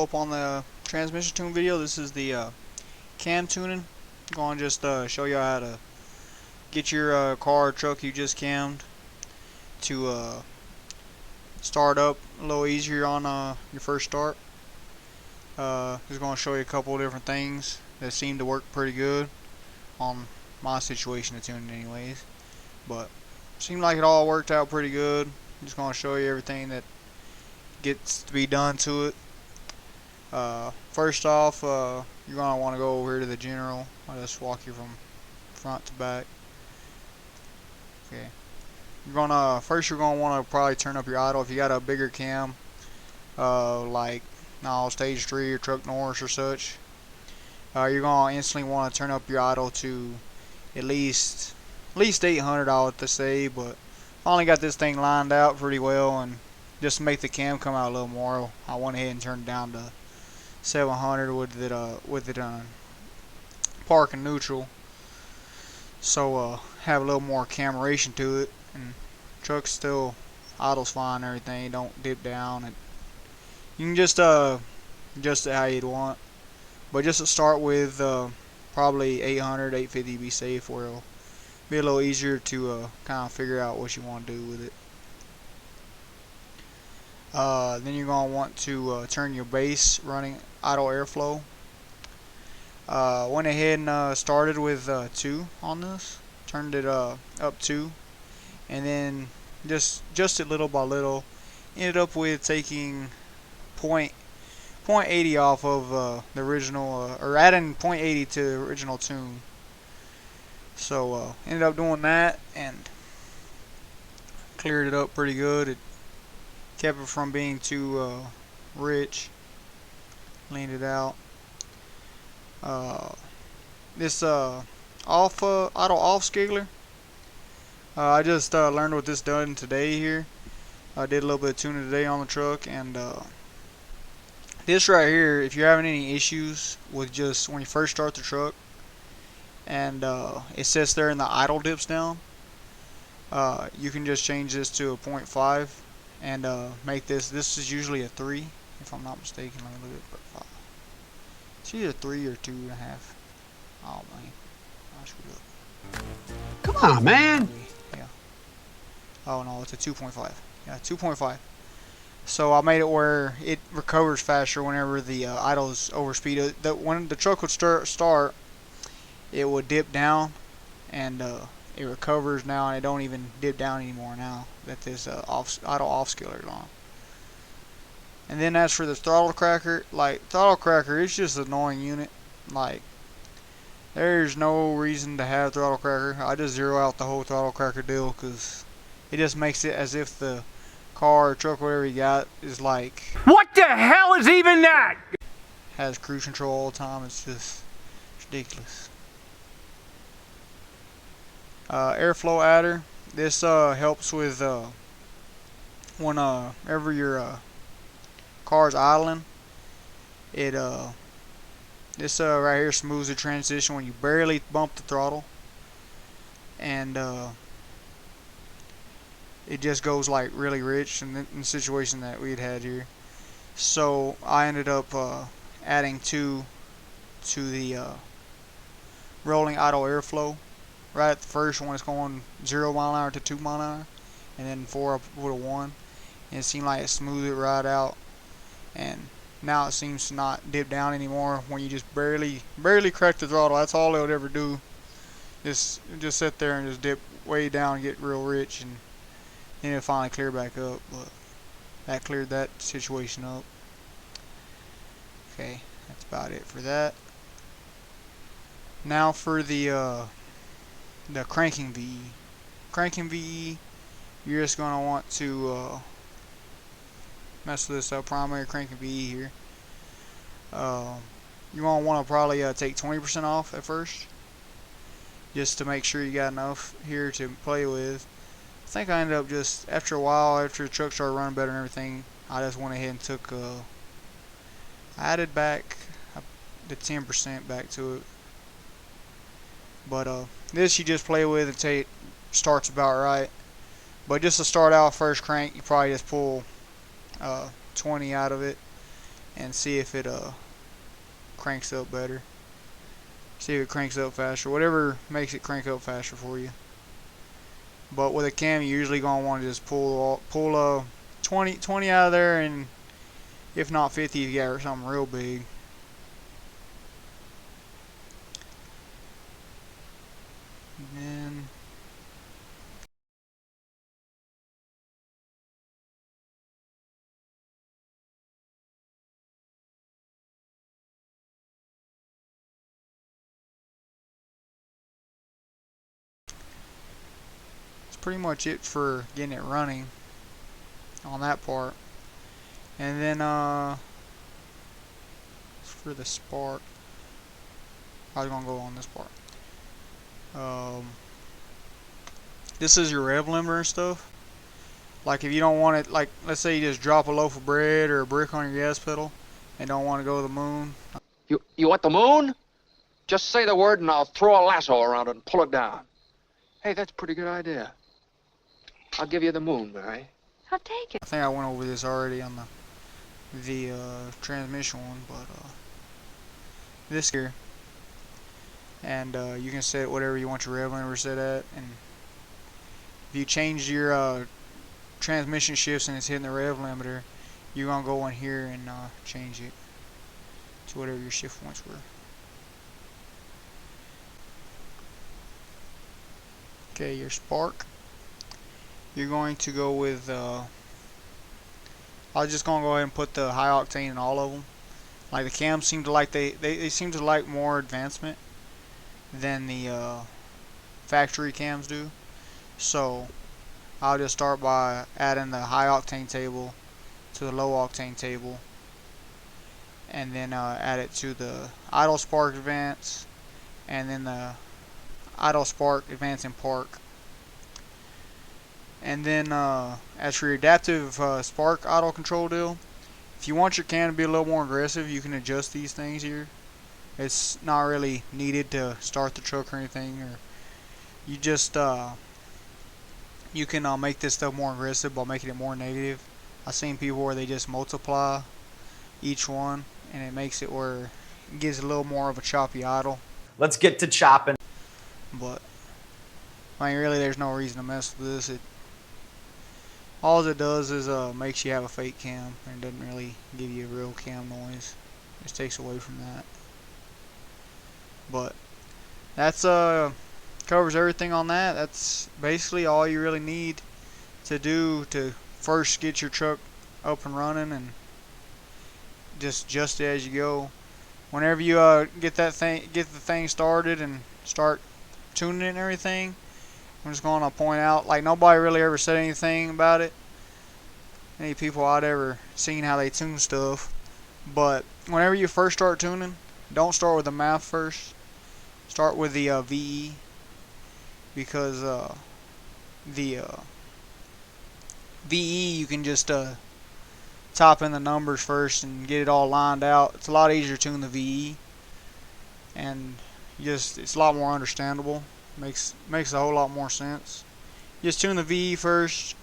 follow up on the transmission tune video. This is the cam tuning. I'm going to just show you how to get your car or truck you just cammed to start up a little easier on your first start. Just going to show you a couple of different things that seem to work pretty good on my situation of tuning anyways, but seemed like it all worked out pretty good. I'm just going to show you everything that gets to be done to it. First off, you're going to want to go over here to the general. I'll just walk you from front to back. Okay. You're going to want to probably turn up your idle if you got a bigger cam, like Stage 3 or Truck Norris or such. You're going to instantly want to turn up your idle to at least 800, I would say, but I only got this thing lined out pretty well, and just to make the cam come out a little more, I went ahead and turned it down to 700 with it on park and neutral, so have a little more cameration to it, and truck still idles fine and everything, don't dip down, and you can just adjust it how you'd want, but just to start with probably 800, 850 be safe, where it'll be a little easier to kind of figure out what you want to do with it. Then you're going to want to turn your base running idle airflow. Went ahead and started with 2 on this, turned it up 2, and then just it little by little. Ended up with taking 0.80 off of the original, or adding 0.80 to the original tune. So ended up doing that and cleared it up pretty good. It kept it from being too rich. Leaned it out. This idle off skiggler, I just learned what this done today here. I did a little bit of tuning today on the truck, and this right here, if you're having any issues with just when you first start the truck and it sits there and the idle dips down, you can just change this to a 0.5 and make this is usually a 3 if I'm not mistaken. Let me look at it. It's either 3 or 2.5. Oh man, I screwed up. Come on, man. Yeah. Oh no, it's a 2.5. Yeah, 2.5. So I made it where it recovers faster whenever the idle is over speed. When the truck would start, it would dip down, and it recovers now, and it don't even dip down anymore now that this idle off skiller is on. And then as for the throttle cracker, it's just an annoying unit. Like, there's no reason to have throttle cracker. I just zero out the whole throttle cracker deal because it just makes it as if the car or truck, whatever you got, is like, What the hell is even that? has cruise control all the time. It's just ridiculous. Airflow adder. This helps with whenever your car's idling. It this right here smooths the transition when you barely bump the throttle, and it just goes like really rich in the situation that we'd had here. So I ended up adding 2 to the rolling idle airflow. Right at the first one, it's going 0 mile an hour to 2 mile an hour, and then 4 up with a 1, and it seemed like it smoothed it right out. And now it seems to not dip down anymore when you just barely crack the throttle. That's all it would ever do. Just sit there and just dip way down and get real rich, and then it finally clear back up. But that cleared that situation up. Okay, that's about it for that. Now for the cranking VE. Cranking VE, you're just gonna want to mess with this primary cranking VE here. You want to probably take 20% off at first, just to make sure you got enough here to play with. I think I ended up just after a while, after the truck started running better and everything, I just went ahead and took I added back the 10% back to it. But this you just play with until it starts about right. But just to start out first crank, you probably just pull 20 out of it, and see if it cranks up better. See if it cranks up faster. Whatever makes it crank up faster for you. But with a cam, you're usually gonna want to just pull 20 out of there, and if not 50 if you got something real big. And then that's pretty much it for getting it running on that part. And then for the spark, I was gonna go on this part. This is your rev limiter and stuff. Like if you don't want it, like let's say you just drop a loaf of bread or a brick on your gas pedal and don't want to go to the moon. You want the moon? Just say the word and I'll throw a lasso around it and pull it down. Hey, that's a pretty good idea. I'll give you the moon, Mary. I'll take it. I think I went over this already on the transmission one, but this here, and you can set whatever you want your rev limiter set at, and if you change your transmission shifts and it's hitting the rev limiter, you're gonna go in here and change it to whatever your shift points were. Okay, your spark, you're going to go with I was just gonna go ahead and put the high octane in all of them. Like the cams seem to like they seem to like more advancement than the factory cams do. So I'll just start by adding the high octane table to the low octane table, and then add it to the idle spark advance, and then the idle spark advance in park. And then as for your adaptive spark idle control deal, if you want your cam to be a little more aggressive, you can adjust these things here. It's not really needed to start the truck or anything, or you just you can make this stuff more aggressive by making it more negative. I've seen people where they just multiply each one, and it makes it where it gives a little more of a choppy idle. Let's get to chopping. But I mean, really, there's no reason to mess with this. All it does is makes you have a fake cam, and doesn't really give you a real cam noise. It just takes away from that. But that's covers everything on that. That's basically all you really need to do to first get your truck up and running, and just adjust it as you go. Whenever you get the thing started and start tuning it and everything, I'm just going to point out, like, nobody really ever said anything about it. Any people I'd ever seen how they tune stuff. But whenever you first start tuning, don't start with the math first. Start with the VE, because the VE you can just type in the numbers first and get it all lined out. It's a lot easier to tune the VE, and it's a lot more understandable. Makes a whole lot more sense. Just tune the VE first,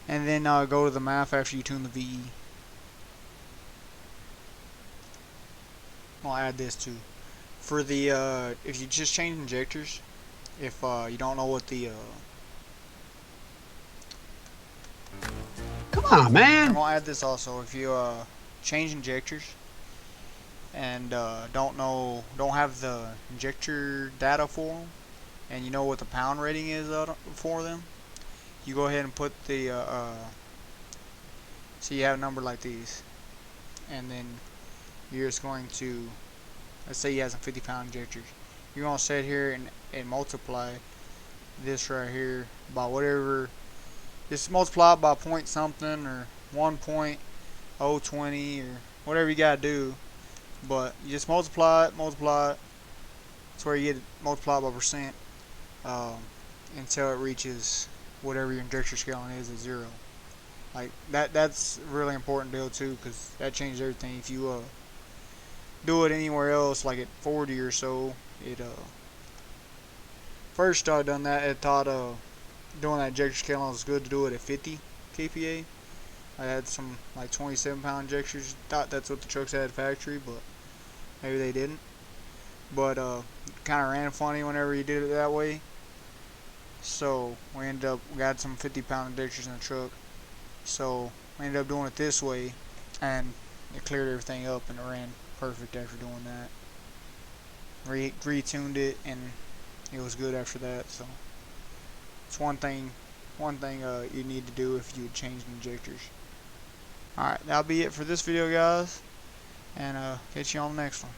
and then go to the math after you tune the VE. I'll add this too. For the if you just change injectors, if you don't know what the Come on, man. I'll add this also. If you change injectors and don't have the injector data for them, and you know what the pound rating is for them, you go ahead and put the so you have a number like these, and then you're just going to, let's say you have some 50-pound injectors, you're going to sit here and multiply this right here by whatever, just multiply it by point something or 1.020 or whatever you got to do, but you just multiply it. That's where you get multiplied by percent until it reaches whatever your injector scaling is at 0. Like that's a really important deal too, because that changes everything. If you do it anywhere else, like at 40 or so, it first I done that, it thought doing that injector scaling was good to do it at 50 kPa, I had some like 27-pound injectors. Thought that's what the trucks had at factory, but maybe they didn't. But kind of ran funny whenever you did it that way. So we got some 50-pound injectors in the truck. So we ended up doing it this way, and it cleared everything up, and it ran perfect after doing that. Retuned it, and it was good after that. So it's one thing you need to do if you would change the injectors. Alright, that'll be it for this video, guys, and catch you on the next one.